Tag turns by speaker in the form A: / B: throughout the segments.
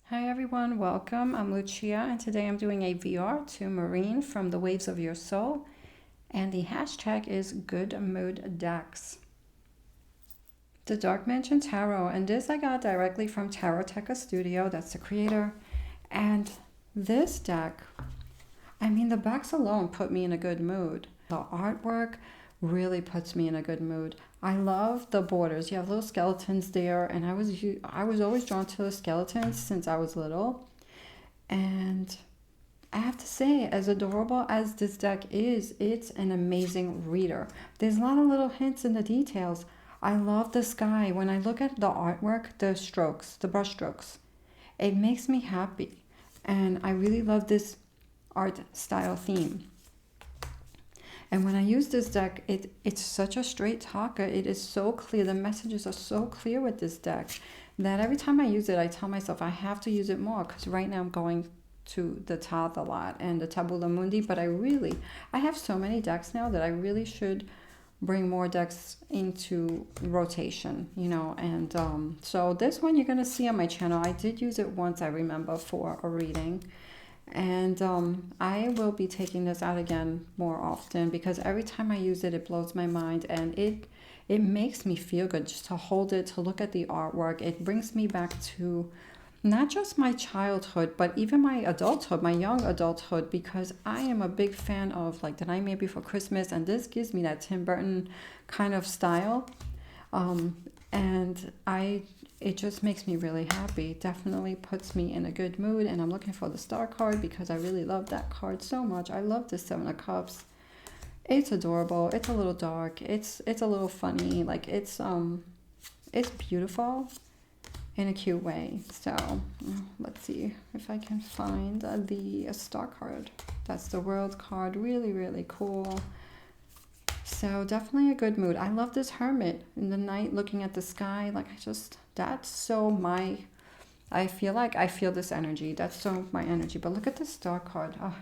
A: Hi everyone, welcome. I'm Lucia and today I'm doing a VR to Marine from the Waves of Your Soul and the hashtag is Good Mood Decks. The Dark Mansion Tarot, and this I got directly from Taroteca Studio, that's the creator. And this deck, I mean the backs alone put me in a good mood. The artwork really puts me in a good mood. I love the borders. You have little skeletons there, and I was always drawn to the skeletons since I was little. And I have to say, as adorable as this deck is, it's an amazing reader. There's a lot of little hints in the details. I love the sky. When I look at the artwork, the strokes, the brush strokes, it makes me happy. And I really love this art style theme. And when I use this deck, it's such a straight talker. It is so clear. The messages are so clear with this deck that every time I use it, I tell myself I have to use it more because right now I'm going to the Tath a lot and the Tabula Mundi. But I have so many decks now that I really should bring more decks into rotation, And so this one you're going to see on my channel. I did use it once, I remember, for a reading. And I will be taking this out again more often because every time I use it, it blows my mind and it makes me feel good just to hold it, to look at the artwork. It brings me back to not just my childhood, but even my adulthood, my young adulthood, because I am a big fan of like The Nightmare Before Christmas, and this gives me that Tim Burton kind of style. And it just makes me really happy. Definitely puts me in a good mood, and I'm looking for the star card because I really love that card so much. I love the Seven of Cups. It's adorable. It's a little dark. It's a little funny. Like it's beautiful in a cute way. So let's see if I can find the star card. That's the World card. Really, really cool. So definitely a good mood. I love this hermit in the night looking at the sky. Like that's so my, I feel this energy. That's so my energy. But look at the star card. Oh,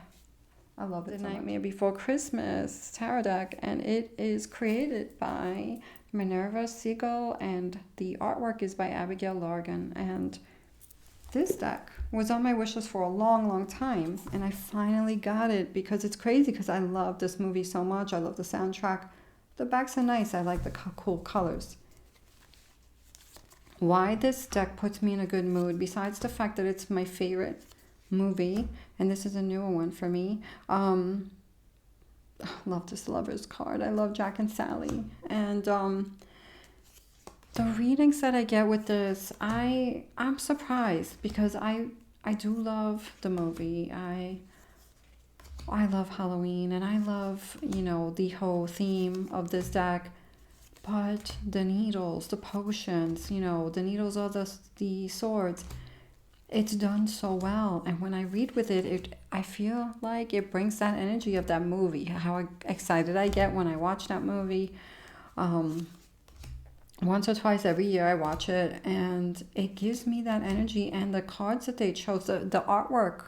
A: I love it. The Nightmare Before Christmas tarot deck, and it is created by Minerva, Siegel, and the artwork is by Abigail, Largon. And this deck was on my wish list for a long, long time, and I finally got it because it's crazy because I love this movie so much. I love the soundtrack. The backs are nice. I like the cool colors. Why this deck puts me in a good mood, besides the fact that it's my favorite movie, and this is a newer one for me. I love this Lovers card. I love Jack and Sally. And the readings that I get with this, I'm surprised because I do love the movie. I love Halloween and I love, the whole theme of this deck. But the needles, the potions, the needles are the swords. It's done so well, and when I read with it, I feel like it brings that energy of that movie. How excited I get when I watch that movie. Once or twice every year I watch it, and it gives me that energy. And the cards that they chose, the artwork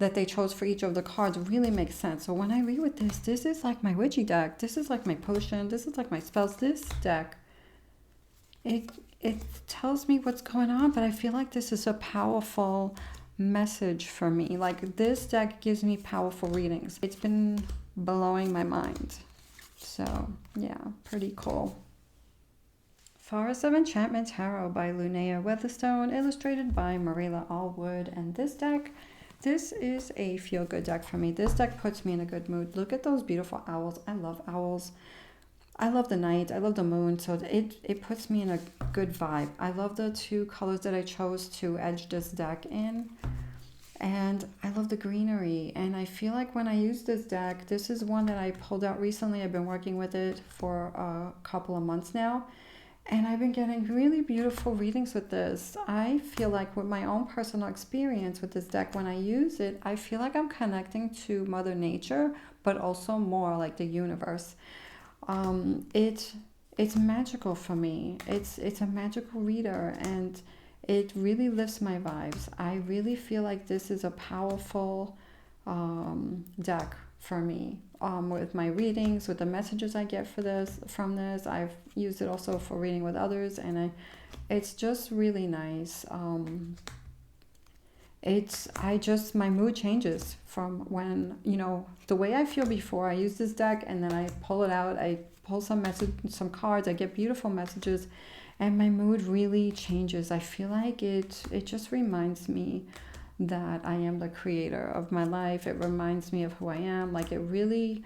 A: that they chose for each of the cards really makes sense. So when I read with this is like my witchy deck. This is like my potion. This is like my spells. This deck, it tells me what's going on, but I feel like this is a powerful message for me. Like this deck gives me powerful readings. It's been blowing my mind. So yeah, pretty cool. Forest of Enchantment Tarot by Lunaea, Weatherstone, illustrated by Neraylah, Allwood. And this is a feel-good deck for me. This deck puts me in a good mood. Look at those beautiful owls. I love owls. I love the night. I love the moon. So it puts me in a good vibe. I love the two colors that I chose to edge this deck in. And I love the greenery. And I feel like when I use this deck, this is one that I pulled out recently. I've been working with it for a couple of months now. And I've been getting really beautiful readings with this. I feel like with my own personal experience with this deck, when I use it, I feel like I'm connecting to Mother Nature, but also more like the universe. It's magical for me. It's a magical reader, and it really lifts my vibes. I really feel like this is a powerful deck for me. With my readings, with the messages I get from this, I've used it also for reading with others, and it's just really nice. my mood changes from when, the way I feel before I use this deck, and then I pull it out, I pull some cards, I get beautiful messages, and my mood really changes. I feel like it just reminds me that I am the creator of my life. It reminds me of who I am. Like it really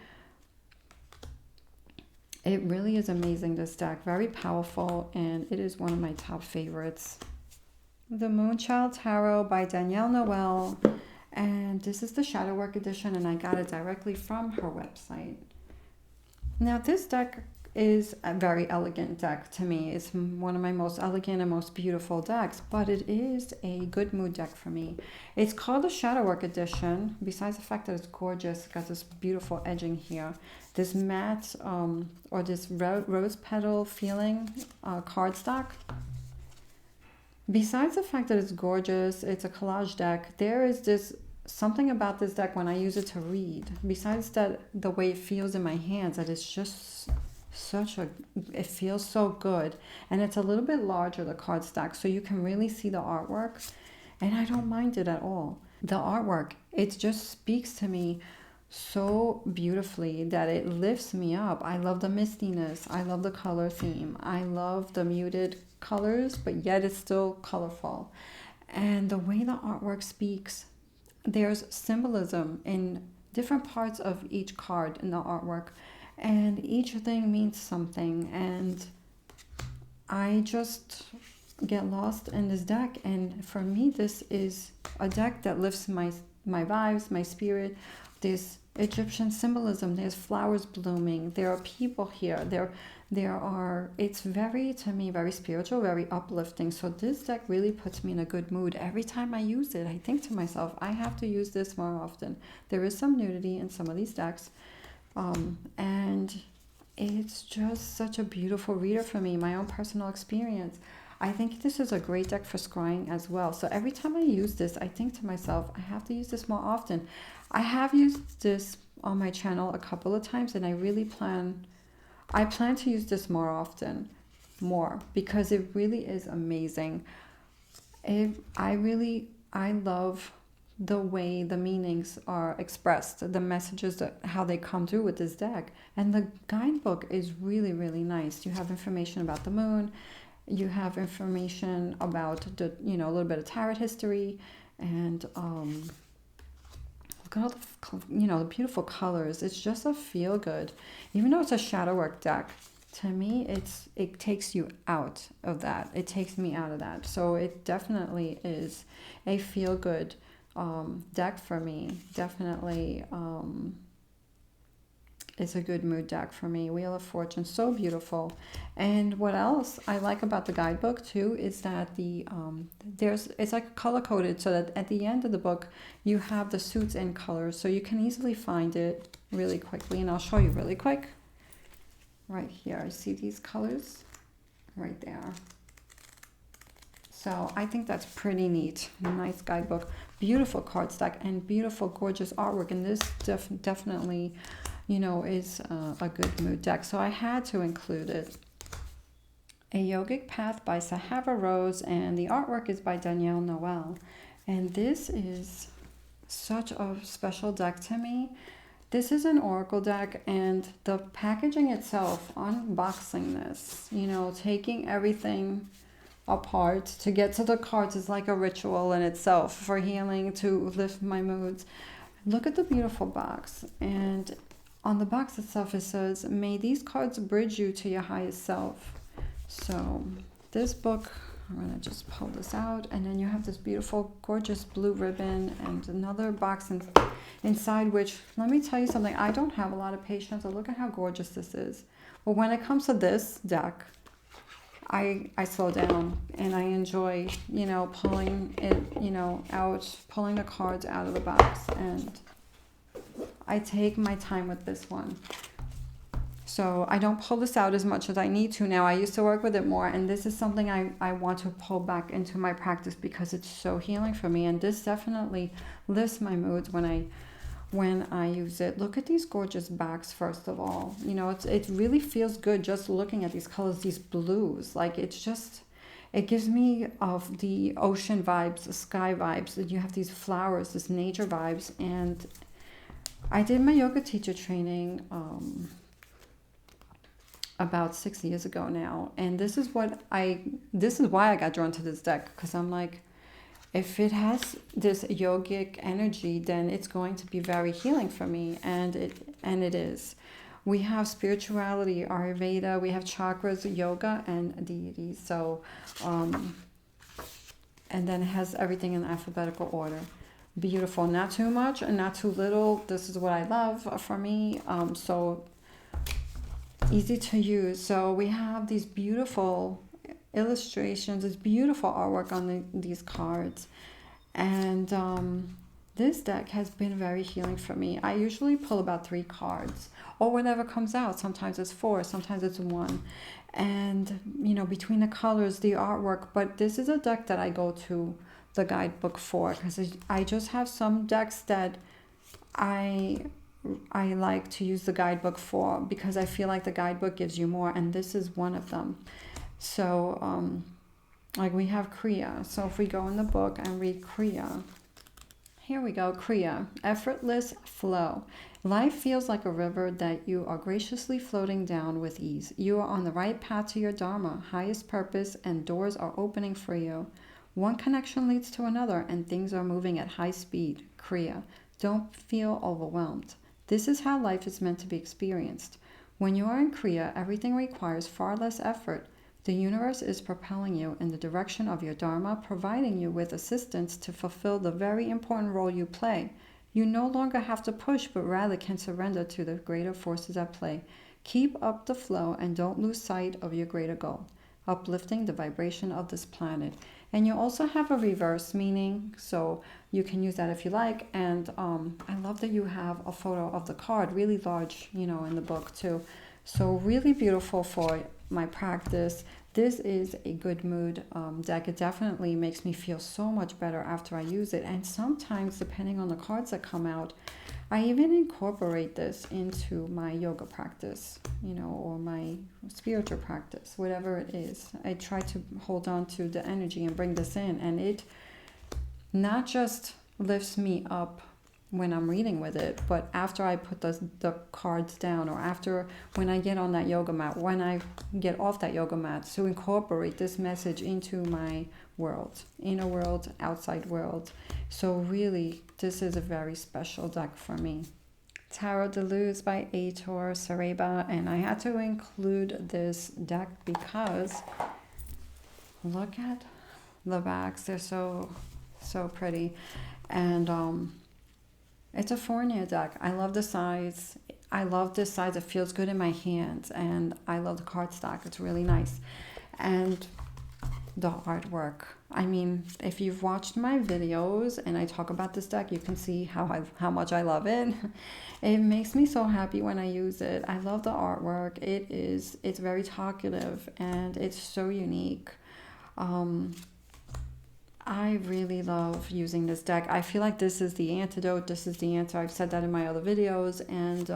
A: is amazing, this deck. Very powerful, and it is one of my top favorites. The Moonchild Tarot by Danielle Noel, and this is the Shadow Work edition, and I got it directly from her website. Now this deck is a very elegant deck to me. It's one of my most elegant and most beautiful decks, but it is a good mood deck for me. It's called the Shadow Work edition. Besides the fact that it's gorgeous, it's got this beautiful edging here, this matte or this rose petal feeling cardstock. Besides the fact that it's gorgeous, it's a collage deck, there is this something about this deck when I use it to read. Besides that, the way it feels in my hands, that it's just it feels so good. And it's a little bit larger, the cardstock, so you can really see the artwork, and I don't mind it at all. The artwork, it just speaks to me so beautifully that it lifts me up. I love the mistiness, I love the color theme, I love the muted colors, but yet it's still colorful. And the way the artwork speaks, there's symbolism in different parts of each card in the artwork, and each thing means something, and I just get lost in this deck. And for me, this is a deck that lifts my vibes, my spirit. There's Egyptian symbolism, there's flowers blooming, there are people here, there are, it's very, to me, very spiritual, very uplifting. So this deck really puts me in a good mood. Every time I use it, I think to myself, I have to use this more often. There is some nudity in some of these decks, and it's just such a beautiful reader for me, my own personal experience. I think this is a great deck for scrying as well. So every time I use this, I think to myself, I have to use this more often. I have used this on my channel a couple of times, and I plan to use this more often, because it really is amazing. I love the way the meanings are expressed, the messages, how they come through with this deck. And the guidebook is really, really nice. You have information about the moon, you have information about a little bit of tarot history, and look at all the beautiful colors. It's just a feel good. Even though it's a shadow work deck, to me it takes you out of that. It takes me out of that. So it definitely is a feel good deck for me. Definitely it's a good mood deck for me. Wheel of Fortune, so beautiful. And what else I like about the guidebook too is that it's like color coded, so that at the end of the book you have the suits in colors, so you can easily find it really quickly. And I'll show you really quick. Right here, see these colors right there. So I think that's pretty neat. Nice guidebook, beautiful cardstock, and beautiful, gorgeous artwork. And this definitely, is a good mood deck. So I had to include it. A Yogic Path by Sahara Rose, and the artwork is by Danielle Noel. And this is such a special deck to me. This is an oracle deck, and the packaging itself, unboxing this, taking everything apart to get to the cards is like a ritual in itself for healing, to lift my moods. Look at the beautiful box, and on the box itself it says, "May these cards bridge you to your highest self." So this book, I'm going to just pull this out, and then you have this beautiful, gorgeous blue ribbon and another box inside, which, let me tell you something, I don't have a lot of patience. Look at how gorgeous this is. But when it comes to this deck, I slow down, and I enjoy, pulling it, out, pulling the cards out of the box, and I take my time with this one. So I don't pull this out as much as I need to now. I used to work with it more, and this is something I want to pull back into my practice because it's so healing for me. And this definitely lifts my moods when I use it. Look at these gorgeous backs, first of all. It really feels good just looking at these colors, these blues. Like, it's just, It gives me of the ocean vibes, the sky vibes, that you have these flowers, this nature vibes. And I did my yoga teacher training about 6 years ago now, and this is why I got drawn to this deck, because I'm like, if it has this yogic energy, then it's going to be very healing for me, and it is. We have spirituality, Ayurveda, we have chakras, yoga, and deities. So, and then it has everything in alphabetical order. Beautiful. Not too much and not too little. This is what I love for me. So easy to use. So we have these beautiful illustrations, this beautiful artwork on these cards. And this deck has been very healing for me. I usually pull about 3 cards or whatever comes out. Sometimes it's 4, sometimes it's 1. And, you know, between the colors, the artwork. But this is a deck that I go to the guidebook for, because I just have some decks that I like to use the guidebook for, because I feel like the guidebook gives you more, and this is one of them. So like we have Kriya. So if we go in the book and read Kriya, here we go. Kriya, effortless flow. Life feels like a river that you are graciously floating down with ease. You are on the right path to your dharma, highest purpose, and doors are opening for you. One connection leads to another, and things are moving at high speed. Kriya, don't feel overwhelmed. This is how life is meant to be experienced. When you are in Kriya, everything requires far less effort. The universe is propelling you in the direction of your dharma, providing you with assistance to fulfill the very important role you play. You no longer have to push, but rather can surrender to the greater forces at play. Keep up the flow and don't lose sight of your greater goal, uplifting the vibration of this planet. And you also have a reverse meaning, so you can use that if you like. And I love that you have a photo of the card, really large, you know, in the book too. So really beautiful for my practice. This is a good mood deck. It definitely makes me feel so much better after I use it. And sometimes, depending on the cards that come out, I even incorporate this into my yoga practice, you know, or my spiritual practice, whatever it is. I try to hold on to the energy and bring this in, and it not just lifts me up when I'm reading with it, but after I put the cards down, or after when I get on that yoga mat, when I get off that yoga mat, to incorporate this message into my world, inner world, outside world. So really, this is a very special deck for me. Tarot de Luz by Aitor, Saraiba, and I had to include this deck because look at the backs. They're so pretty. And it's a Fournier deck. I love the size. I love this size. It feels good in my hands. And I love the cardstock. It's really nice. And the artwork. I mean, if you've watched my videos and I talk about this deck, you can see how much I love it. It makes me so happy when I use it. I love the artwork. It's very talkative and it's so unique. I really love using this deck. I feel like this is the antidote. This is the answer. I've said that in my other videos, and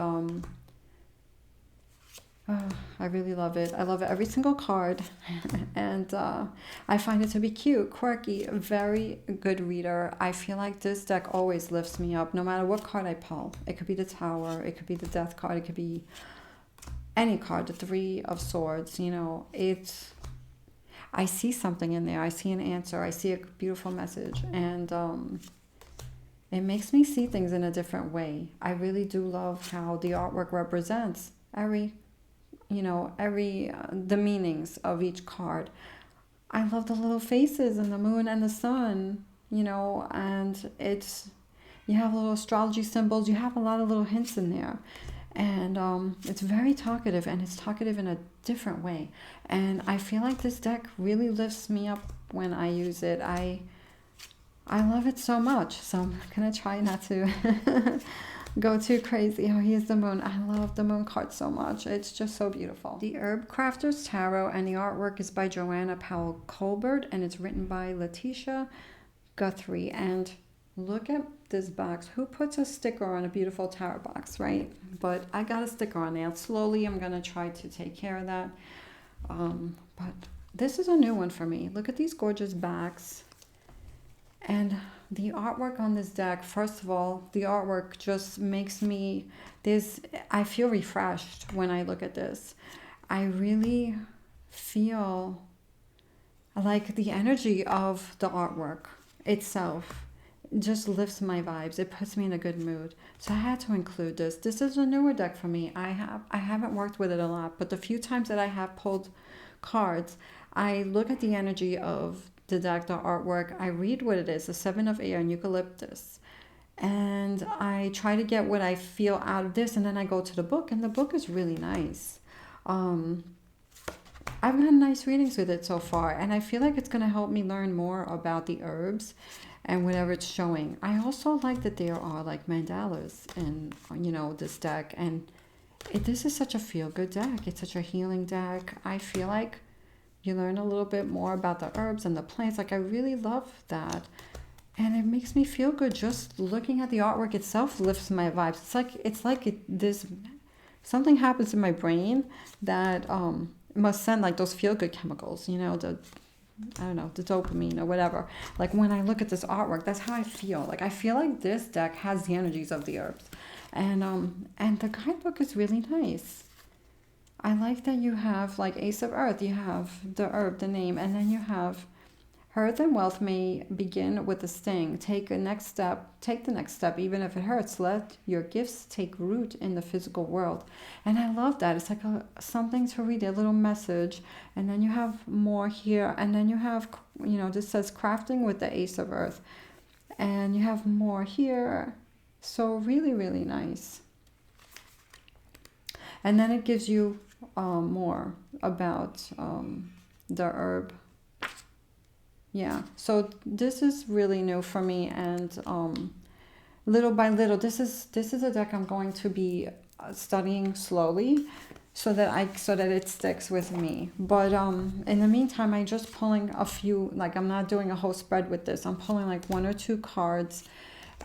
A: I really love it. I love every single card, and I find it to be cute, quirky, a very good reader. I feel like this deck always lifts me up, no matter what card I pull. It could be the Tower, it could be the Death card, it could be any card, the Three of Swords. You know, I see something in there. I see an answer. I see a beautiful message, and it makes me see things in a different way. I really do love how the artwork represents the meanings of each card. I love the little faces and the moon and the sun, you know, and you have little astrology symbols. You have a lot of little hints in there. And it's very talkative, and it's talkative in a different way. And I feel like this deck really lifts me up when I use it. I love it so much. So I'm going to try not to go too crazy. Oh, here's the moon. I love the moon card so much. It's just so beautiful. The Herbcrafter's Tarot, and the artwork is by Joanna Powell Colbert, and it's written by Letitia Guthrie. And look at this box. Who puts a sticker on a beautiful tarot box, right? But I got a sticker on there. Slowly, I'm going to try to take care of that. But This is a new one for me. Look at these gorgeous backs. And the artwork on this deck, first of all, the artwork just makes me, I feel refreshed when I look at this. I really feel like the energy of the artwork itself just lifts my vibes. It puts me in a good mood. So I had to include this. This is a newer deck for me. I haven't worked with it a lot, but the few times that I have pulled cards, I look at the energy of the deck, the artwork. I read what it is, the Seven of Air and Eucalyptus. And I try to get what I feel out of this, and then I go to the book, and the book is really nice. I've had nice readings with it so far, and I feel like it's going to help me learn more about the herbs and whatever it's showing. I also like that there are like mandalas in, this deck, and this is such a feel-good deck. It's such a healing deck. I feel like you learn a little bit more about the herbs and the plants. Like, I really love that. And it makes me feel good. Just looking at the artwork itself lifts my vibes. Something happens in my brain that must send like those feel-good chemicals, the dopamine or whatever. Like, when I look at this artwork, that's how I feel. Like, I feel like this deck has the energies of the herbs. And the guidebook is really nice. I like that you have like Ace of Earth, you have the herb, the name, and then you have health and wealth may begin with a sting. Take the next step, even if it hurts. Let your gifts take root in the physical world. And I love that. It's like something to read, a little message. And then you have more here. And then you have, this says crafting with the Ace of Earth. And you have more here. So really, really nice. And then it gives you more about the herb. Yeah, so this is really new for me, and little by little, this is a deck I'm going to be studying slowly, so that it sticks with me. But in the meantime, I'm just pulling a few. Like, I'm not doing a whole spread with this. I'm pulling like 1 or 2 cards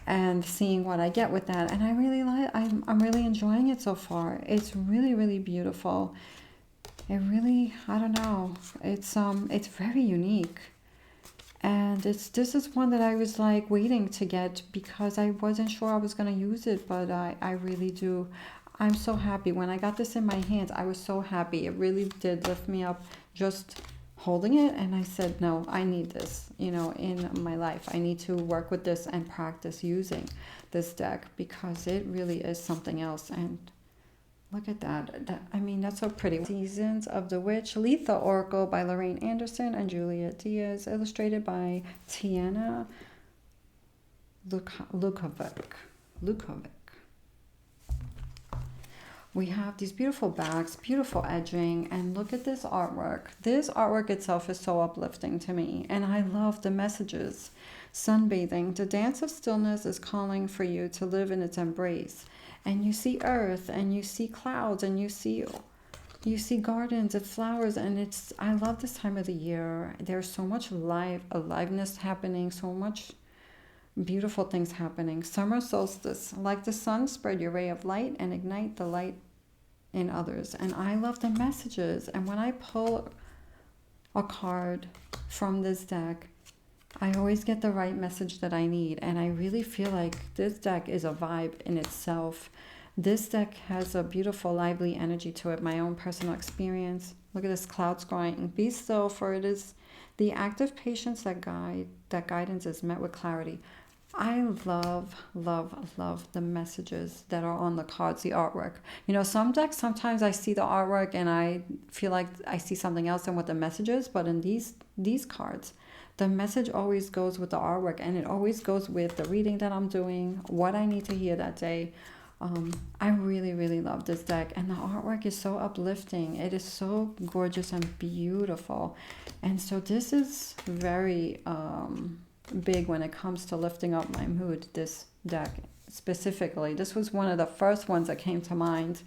A: and seeing what I get with that. And I really I'm really enjoying it so far. It's really, really beautiful. It really, I don't know. It's very unique. And this is one that I was like waiting to get because I wasn't sure I was going to use it, but I really do. I'm so happy. When I got this in my hands, I was so happy. It really did lift me up just holding it. And I said, no, I need this, in my life. I need to work with this and practice using this deck because it really is something else. And look at that. That's so pretty. Seasons of the Witch, Litha Oracle by Lorraine Anderson and Julia Diaz, illustrated by Tiana Lukovic. We have these beautiful backs, beautiful edging, and look at this artwork. This artwork itself is so uplifting to me, and I love the messages. Sunbathing, the dance of stillness is calling for you to live in its embrace. And you see earth, and you see clouds, and you see gardens and flowers, and I love this time of the year. There's so much aliveness happening, so much beautiful things happening. Summer solstice, like the sun, spread your ray of light and ignite the light in others. And I love the messages. And when I pull a card from this deck, I always get the right message that I need. And I really feel like this deck is a vibe in itself. This deck has a beautiful, lively energy to it, my own personal experience. Look at this cloud scrying. Be still, for it is the active patience that guidance is met with clarity. I love, love, love the messages that are on the cards, the artwork. Some decks, sometimes I see the artwork and I feel like I see something else than what the message is. But in these cards, the message always goes with the artwork, and it always goes with the reading that I'm doing, what I need to hear that day. I really, really love this deck, and the artwork is so uplifting. It is so gorgeous and beautiful. And so this is very big when it comes to lifting up my mood, this deck specifically. This was one of the first ones that came to mind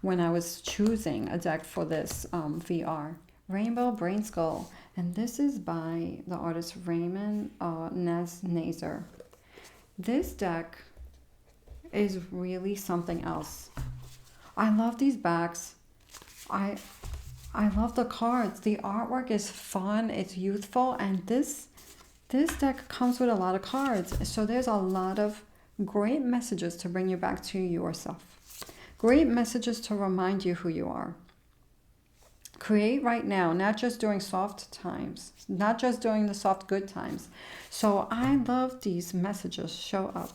A: when I was choosing a deck for this VR. Rainbow Brainskull, and this is by the artist Raymond Nazer. This deck is really something else. I love these backs. I love the cards. The artwork is fun, it's youthful, and this deck comes with a lot of cards. So there's a lot of great messages to bring you back to yourself. Great messages to remind you who you are. Create right now, not just during soft times, not just during the soft good times. So I love these messages. Show up.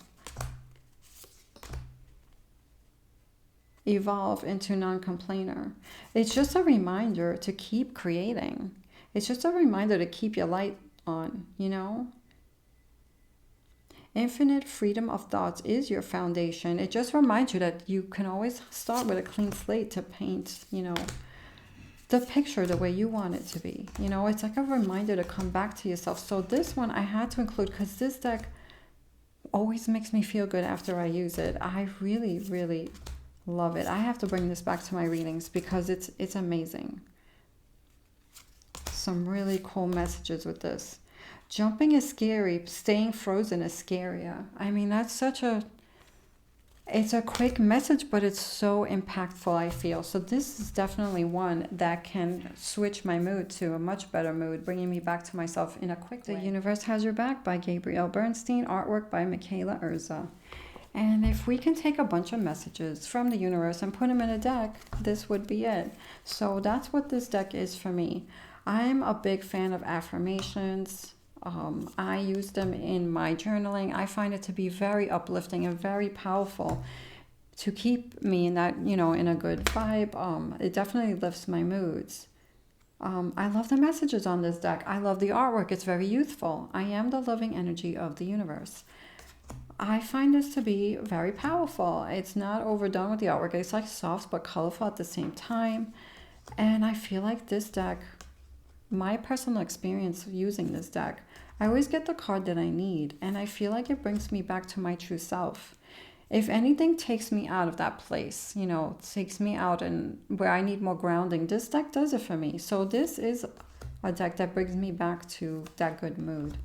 A: Evolve into non-complainer. It's just a reminder to keep creating. It's just a reminder to keep your light on, you know. Infinite freedom of thoughts is your foundation. It just reminds you that you can always start with a clean slate to paint, you know, the picture the way you want it to be. You know, it's like a reminder to come back to yourself. So this one I had to include because this deck always makes me feel good after I use it. I really, really love it. I have to bring this back to my readings because it's amazing. Some really cool messages with this. Jumping is scary. Staying frozen is scarier. I mean, that's such a... It's a quick message, but it's so impactful, I feel. So this is definitely one that can switch my mood to a much better mood, bringing me back to myself in a quick way. The Universe Has Your Back by Gabrielle Bernstein, artwork by Michaela Urza. And if we can take a bunch of messages from the universe and put them in a deck, this would be it. So that's what this deck is for me. I'm a big fan of affirmations. I use them in my journaling. I find it to be very uplifting and very powerful to keep me in that, you know, in a good vibe. It definitely lifts my moods. I love the messages on this deck. I love the artwork. It's very youthful. I am the loving energy of the universe. I find this to be very powerful. It's not overdone with the artwork. It's like soft but colorful at the same time. And I feel like this deck, my personal experience using this deck, I always get the card that I need. And I feel like it brings me back to my true self. If anything takes me out of that place, you know, takes me out and where I need more grounding, this deck does it for me. So this is a deck that brings me back to that good mood.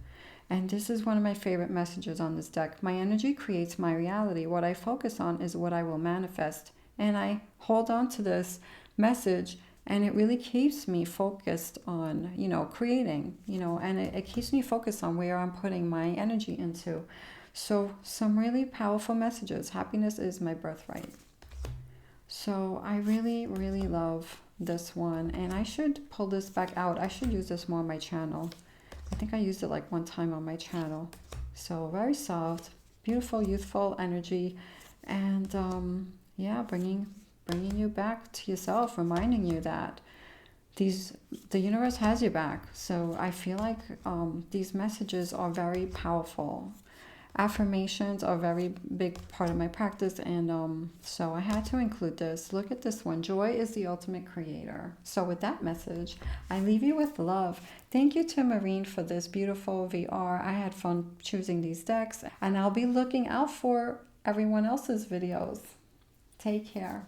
A: And this is one of my favorite messages on this deck. My energy creates my reality. What I focus on is what I will manifest. And I hold on to this message, and it really keeps me focused on, you know, creating, you know, and it keeps me focused on where I'm putting my energy into. So some really powerful messages. Happiness is my birthright. So I really, really love this one. And I should pull this back out. I should use this more on my channel. I think I used it like one time on my channel. So very soft, beautiful, youthful energy. And yeah, bringing you back to yourself, reminding you that the universe has your back. So I feel like these messages are very powerful. Affirmations are a very big part of my practice, and so I had to include this. Look at this one. Joy is the ultimate creator. So with that message, I leave you with love. Thank you to Marine for this beautiful VR. I had fun choosing these decks, and I'll be looking out for everyone else's videos. Take care.